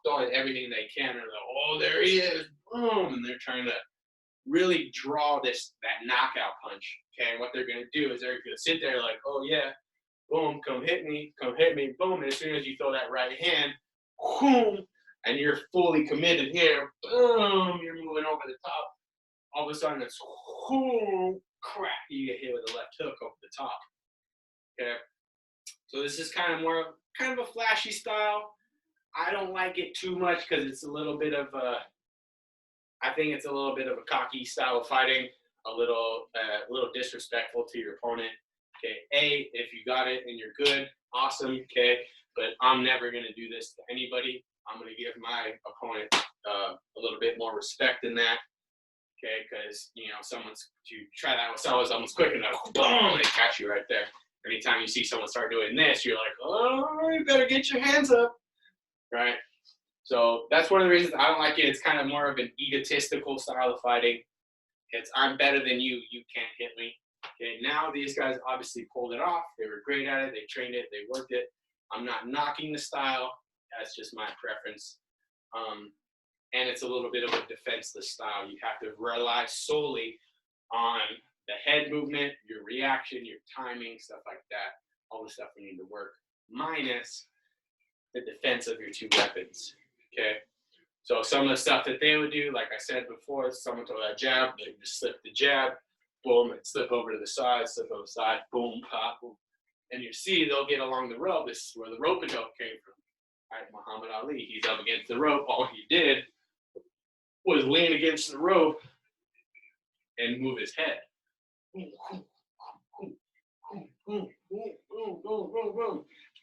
Throwing everything they can, and like, oh, there he is, boom, and they're trying to really draw that knockout punch. Okay, and what they're gonna do is they're gonna sit there like, oh yeah, boom, come hit me, boom, and as soon as you throw that right hand, boom, and you're fully committed here, boom, you're moving over the top. All of a sudden, it's boom, crack, you get hit with a left hook over the top. Okay, so this is kind of a flashy style. I don't like it too much because it's a little bit of I think it's a little bit of a cocky style of fighting, a little disrespectful to your opponent. Okay, if you got it and you're good, awesome. Okay, but I'm never gonna do this to anybody. I'm gonna give my opponent a little bit more respect than that. Okay, because you try that with someone's quick enough, boom, they catch you right there. Anytime you see someone start doing this, you're like, oh, you better get your hands up. Right? So that's one of the reasons I don't like it. It's kind of more of an egotistical style of fighting. It's I'm better than you, you can't hit me. Okay, now these guys obviously pulled it off. They were great at it, they trained it, they worked it. I'm not knocking the style, that's just my preference. And it's a little bit of a defenseless style. You have to rely solely on the head movement, your reaction, your timing, stuff like that. All the stuff we need to work, minus the defense of your two weapons. Okay, so some of the stuff that they would do, like I said before, someone throw that jab, they just slip the jab, boom, and slip over to the side, boom, pop, boom. And you see they'll get along the rope. This is where the rope-a-dope came from. All right, Muhammad Ali, he's up against the rope. All he did was lean against the rope and move his head. And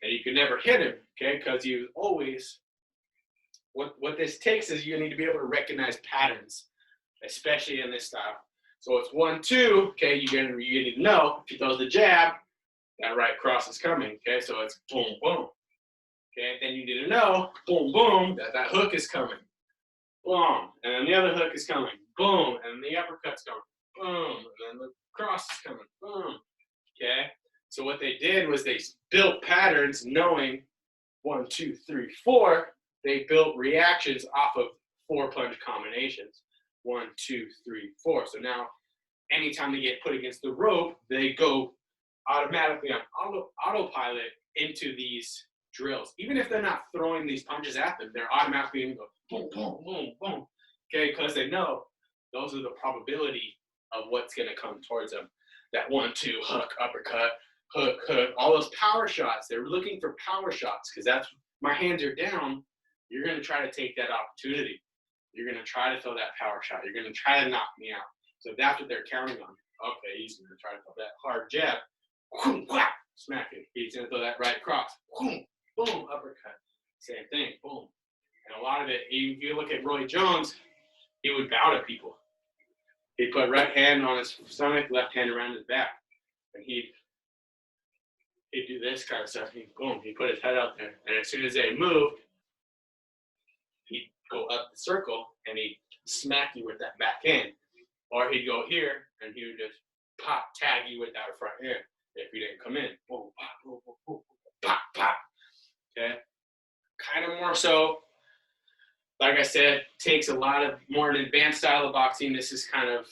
you could never hit him, okay? Because you always, what this takes is you need to be able to recognize patterns, especially in this style. So it's 1, 2, okay? You need to know if he throws the jab, that right cross is coming, okay? So it's boom, boom. Okay, then you need to know, boom, boom, that hook is coming. Boom, and then the other hook is coming. Boom, and the uppercut's coming. Boom, and then the cross is coming. Boom. Okay, so what they did was they built patterns knowing 1, 2, 3, 4. They built reactions off of 4 punch combinations. 1, 2, 3, 4. So now, anytime they get put against the rope, they go automatically on autopilot into these drills. Even if they're not throwing these punches at them, they're automatically going to go boom, boom, boom, boom. Okay, because they know those are the probability of what's going to come towards them. That 1, 2, hook, uppercut, hook, hook, all those power shots. They're looking for power shots because that's, my hands are down. You're going to try to take that opportunity. You're going to try to throw that power shot. You're going to try to knock me out. So that's what they're counting on. Okay, he's going to try to throw that hard jab. Smack it. He's going to throw that right cross. Boom, uppercut. Same thing, boom. And a lot of it, if you look at Roy Jones, he would bow to people. He'd put right hand on his stomach, left hand around his back. And he'd do this kind of stuff. He'd put his head out there. And as soon as they moved, he'd go up the circle and he'd smack you with that back hand. Or he'd go here and he would just pop, tag you with that front hand if you didn't come in. Boom, pop, boom, boom, boom, pop, pop. Okay, kind of more so, like I said, takes a lot of more an advanced style of boxing. This is kind of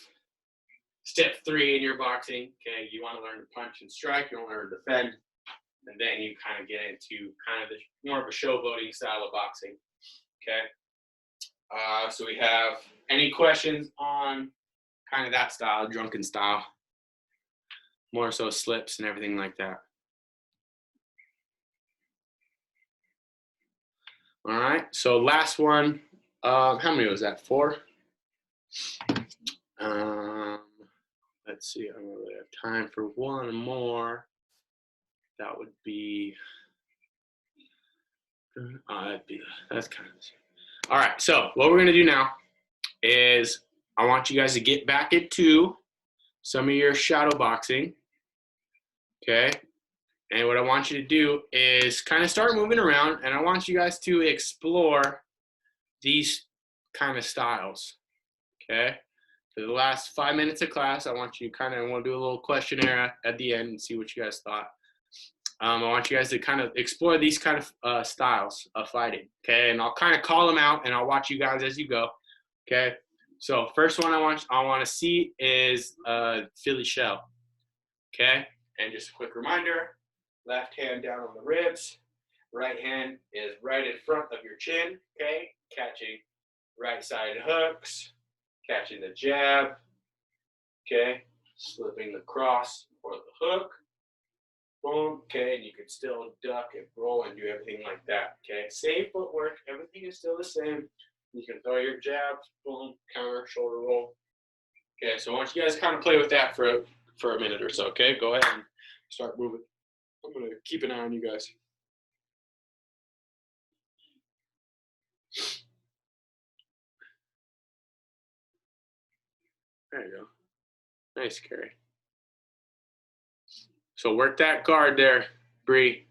step 3 in your boxing. Okay, you want to learn to punch and strike, you want to learn to defend, and then you kind of get into kind of the more of a showboating style of boxing. Okay, so we have any questions on kind of that style, drunken style, more so slips and everything like that. All right, so last one, how many was that, 4? Let's see, I don't really have time for one more. That would be, that's kind of the same. All right, so what we're gonna do now is I want you guys to get back into some of your shadow boxing, okay? And what I want you to do is kind of start moving around, and I want you guys to explore these kind of styles, okay? For the last 5 minutes of class, I want you to kind of, we'll do a little questionnaire at the end and see what you guys thought. I want you guys to kind of explore these kind of styles of fighting, okay? And I'll kind of call them out, and I'll watch you guys as you go, okay? So first one I want to see is Philly shell, okay? And just a quick reminder, left hand down on the ribs, right hand is right in front of your chin, okay? Catching right side hooks, catching the jab, okay? Slipping the cross or the hook, boom, okay? And you can still duck and roll and do everything like that, okay? Same footwork, everything is still the same. You can throw your jabs, boom, counter, shoulder roll. Okay, so I want you guys to kind of play with that for a minute or so, okay? Go ahead and start moving. I'm going to keep an eye on you guys. There you go. Nice, Carrie. So work that guard there, Bree.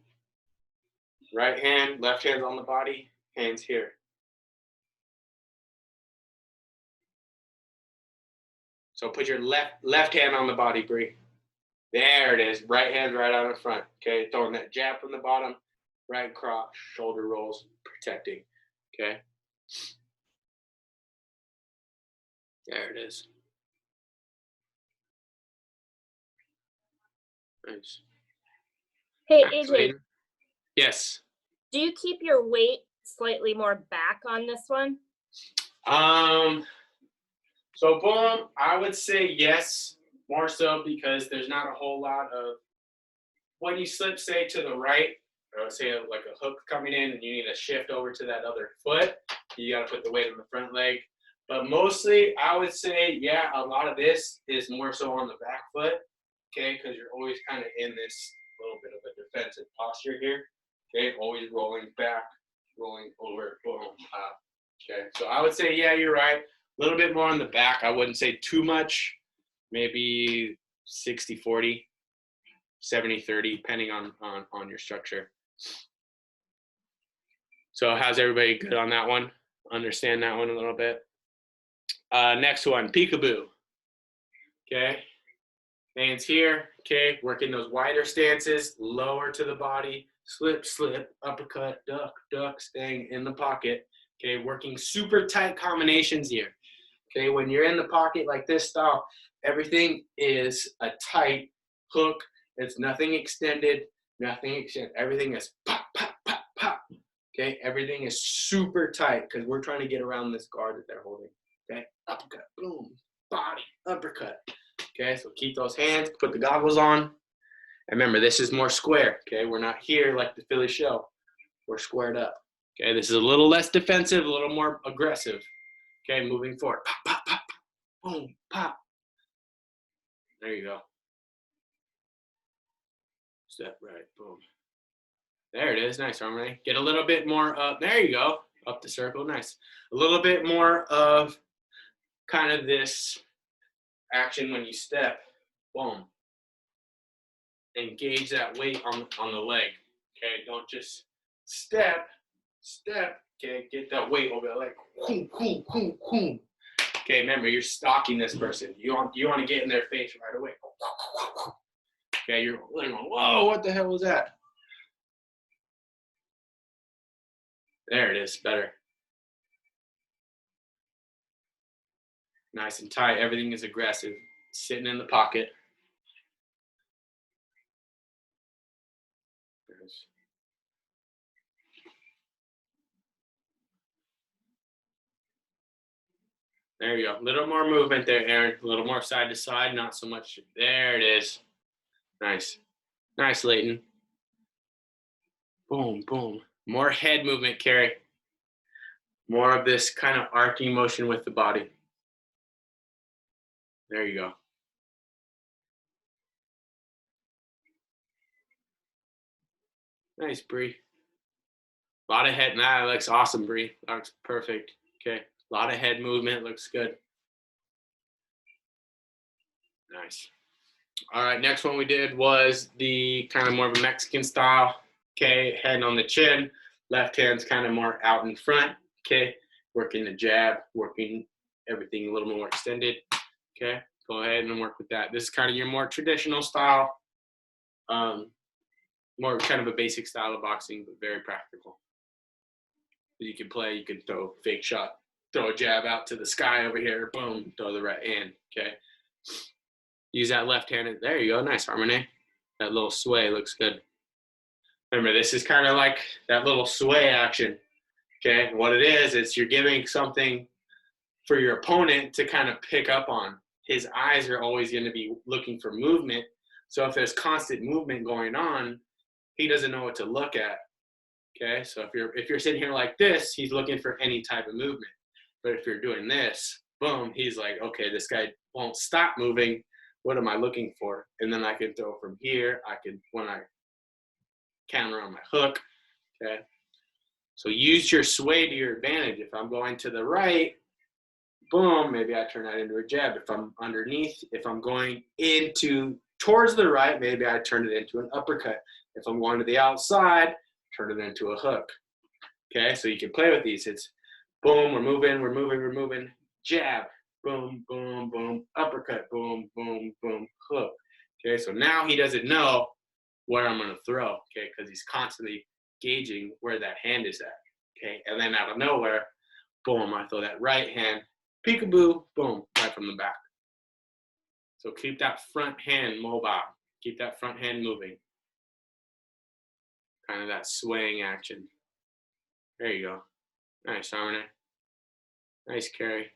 Right hand, left hand on the body, hands here. So put your left hand on the body, Bree. There it is. Right hand right out in front. Okay, throwing that jab from the bottom, right cross, shoulder rolls, protecting. Okay. There it is. Nice. Hey, AJ, Yes. do you keep your weight slightly more back on this one? So boom, I would say yes, more so because there's not a whole lot of, when you slip, say, to the right, or say like a hook coming in and you need to shift over to that other foot, you got to put the weight on the front leg. But mostly, I would say, yeah, a lot of this is more so on the back foot, okay, because you're always kind of in this little bit of a defensive posture here, okay, always rolling back, rolling over, boom, up, okay. So I would say, yeah, you're right. A little bit more on the back. I wouldn't say too much, maybe 60-40, 70-30, depending on your structure. So how's everybody good on that one? Understand that one a little bit? Next one, peekaboo. Okay, hands here. Okay, working those wider stances, lower to the body, slip, slip, uppercut, duck, duck, staying in the pocket. Okay, working super tight combinations here. Okay, when you're in the pocket like this style, everything is a tight hook. It's nothing extended, nothing extended. Everything is pop, pop, pop, pop. Okay, everything is super tight because we're trying to get around this guard that they're holding. Okay, uppercut, boom, body, uppercut. Okay, so keep those hands, put the goggles on. And remember, this is more square. Okay, we're not here like the Philly show. We're squared up. Okay, this is a little less defensive, a little more aggressive. Okay, moving forward. Pop, pop, pop, boom, pop. There you go. Step right, boom. There it is, nice, harmony. Get a little bit more up, there you go, up the circle, nice. A little bit more of kind of this action when you step, boom. Engage that weight on the leg, okay? Don't just step, okay? Get that weight over the leg, boom, boom, boom, boom. Okay, remember, you're stalking this person. You want to get in their face right away. Okay, you're going, whoa, what the hell was that? There it is, better. Nice and tight, everything is aggressive. Sitting in the pocket. There you go. A little more movement there, Aaron. A little more side to side, not so much. There it is. Nice. Nice, Leighton. Boom, boom. More head movement, Carrie. More of this kind of arcing motion with the body. There you go. Nice, Bree. A lot of head. Nah, that looks awesome, Bree. That looks perfect. Okay. A lot of head movement. Looks good. Nice. All right, next one we did was the kind of more of a Mexican style. Okay, head on the chin. Left hand's kind of more out in front. Okay, working the jab, working everything a little more extended. Okay, go ahead and work with that. This is kind of your more traditional style. More kind of a basic style of boxing, but very practical. You can play, you can throw a fake shot, throw a jab out to the sky over here, boom, throw the right hand, okay? Use that left hand, there you go, nice, Harmony. That little sway looks good. Remember, this is kind of like that little sway action, okay? What it is you're giving something for your opponent to kind of pick up on. His eyes are always gonna be looking for movement, so if there's constant movement going on, he doesn't know what to look at. Okay, so if you're sitting here like this, he's looking for any type of movement. But if you're doing this, boom, he's like, okay, this guy won't stop moving. What am I looking for? And then I can throw from here. I can, when I counter on my hook, okay? So use your sway to your advantage. If I'm going to the right, boom, maybe I turn that into a jab. If I'm underneath, if I'm going towards the right, maybe I turn it into an uppercut. If I'm going to the outside, turn it into a hook. Okay, so you can play with these. It's boom, we're moving, jab, boom, boom, boom, uppercut, boom, boom, boom, hook. Okay, so now he doesn't know where I'm gonna throw, okay, because he's constantly gauging where that hand is at. Okay, and then out of nowhere, boom, I throw that right hand, peekaboo, boom, right from the back. So keep that front hand mobile, keep that front hand moving. Kind of that swaying action. There you go. Nice, Harmony. Nice carry.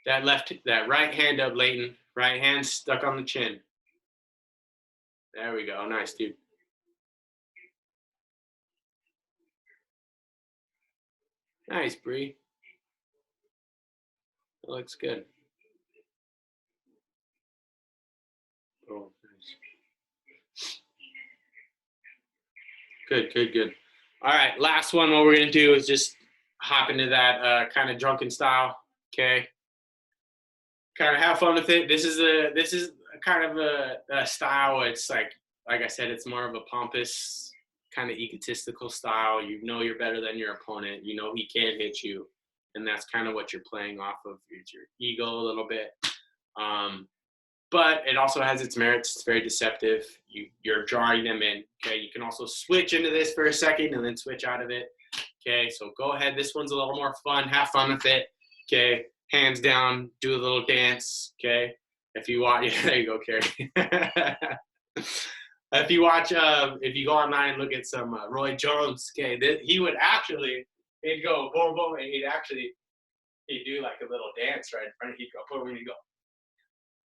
That right hand up, Leighton. Right hand stuck on the chin. There we go. Nice, dude. Nice, Bree. That looks good. Oh, nice. Good, good, good. All right, last one. What we're gonna do is just hop into that kind of drunken style. Okay. Kind of have fun with it. This is a kind of a style. It's like I said, it's more of a pompous, kind of egotistical style. You know you're better than your opponent. You know he can't hit you, and that's kind of what you're playing off of. It's your ego a little bit. But it also has its merits. It's very deceptive. You're drawing them in. Okay, you can also switch into this for a second and then switch out of it. Okay, so go ahead. This one's a little more fun. Have fun with it. Okay, hands down. Do a little dance. Okay, if you watch, yeah, there you go, Carrie. If you watch, if you go online and look at some Roy Jones, okay, he would actually, he'd go boom boom, and he'd do like a little dance right in front. He'd go boom, and he'd go.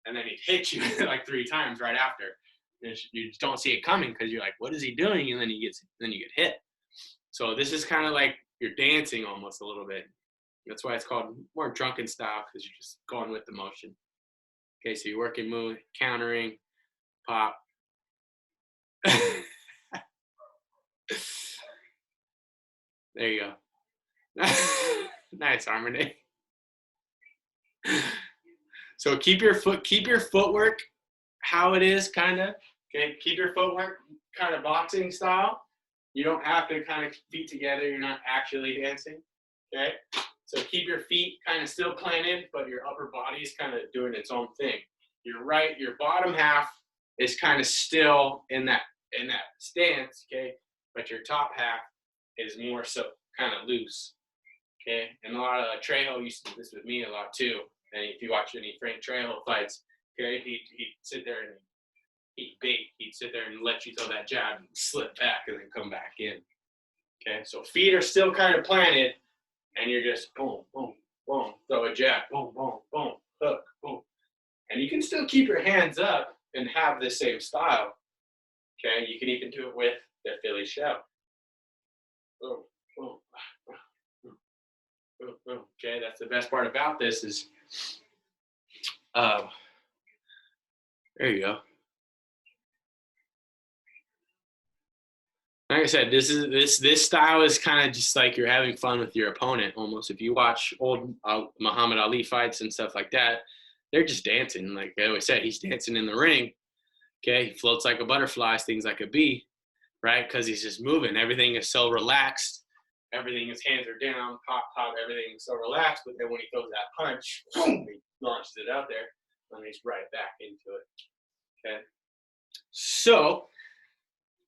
And then he'd hit you like 3 times right after. You just don't see it coming because you're like, what is he doing? And then you get hit. So this is kind of like you're dancing almost a little bit. That's why it's called more drunken style, because you're just going with the motion. Okay, so you're working move, countering, pop. There you go. Nice, Harmony. So keep your footwork how it is, kind of. Okay, keep your footwork kind of boxing style. You don't have to kind of feet together. You're not actually dancing. Okay, so keep your feet kind of still planted, but your upper body is kind of doing its own thing. Your bottom half is kind of still in that stance. Okay, but your top half is more so kind of loose. Okay, and a lot of Trejo used to do this with me a lot too. And if you watch any Frank Trejo fights, okay, he'd sit there and he'd bait. He'd sit there and let you throw that jab and slip back and then come back in. Okay, so feet are still kind of planted, and you're just boom, boom, boom, throw a jab, boom, boom, boom, hook, boom. And you can still keep your hands up and have the same style. Okay, you can even do it with the Philly shell. Boom, boom, boom, boom, boom. Okay, that's the best part about this is, there you go. Like I said, this style is kind of just like you're having fun with your opponent almost. If you watch old Muhammad Ali fights and stuff like that, they're just dancing. Like I always said, he's dancing in the ring. Okay, he floats like a butterfly, stings like a bee, right? Because he's just moving. Everything is so relaxed. Everything, his hands are down, pop, pop. Everything is so relaxed. But then when he throws that punch, boom, he launches it out there, and he's right back into it. Okay, so.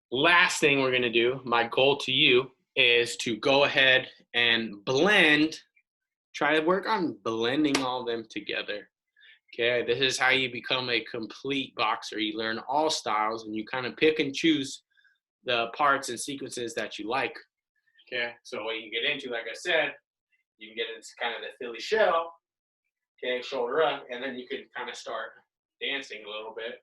Last thing we're going to do, my goal to you is to go ahead and try to work on blending all of them together. Okay, this is how you become a complete boxer. You learn all styles and you kind of pick and choose the parts and sequences that you like. Okay, so what you get into, like I said, you can get into kind of the Philly shell, okay, shoulder up, and then you can kind of start dancing a little bit.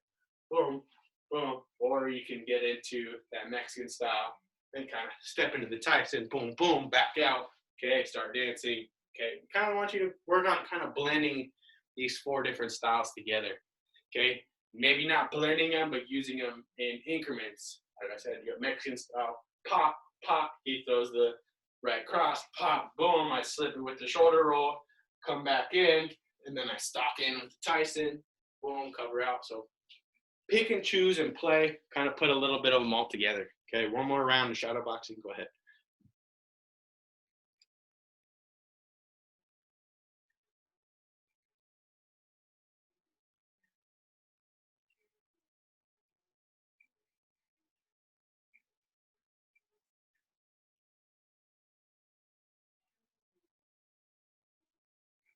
Boom. Boom, or you can get into that Mexican style and kind of step into the Tyson, boom, boom, back out, okay, start dancing, okay. Kind of want you to work on kind of blending these 4 different styles together, okay. Maybe not blending them, but using them in increments. Like I said, you got Mexican style, pop, pop, he throws the right cross, pop, boom, I slip it with the shoulder roll, come back in, and then I stalk in with the Tyson, boom, cover out. So pick and choose and play, kind of put a little bit of them all together. Okay, one more round of shadow boxing. Go ahead.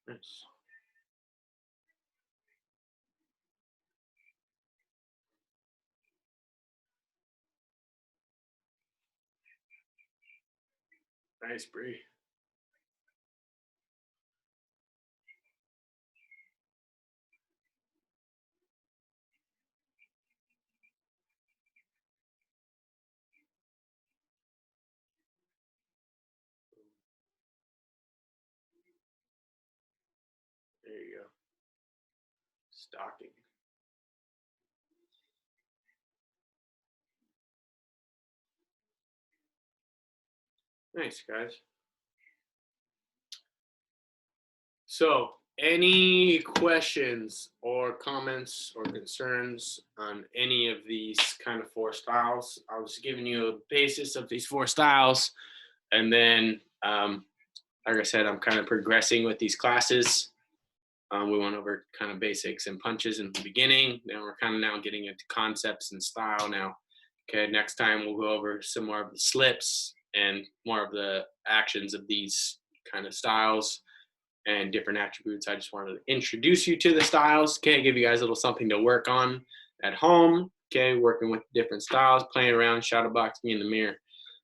Nice. Nice, Bree. Docking. Nice, guys. So, any questions or comments or concerns on any of these kind of 4 styles? I was giving you a basis of these 4 styles, and then, like I said, I'm kind of progressing with these classes. We went over kind of basics and punches in the beginning. Then we're kind of now getting into concepts and style now. Okay, next time we'll go over some more of the slips and more of the actions of these kind of styles and different attributes. I just wanted to introduce you to the styles, okay, give you guys a little something to work on at home, okay, working with different styles, playing around, shadow boxing in the mirror.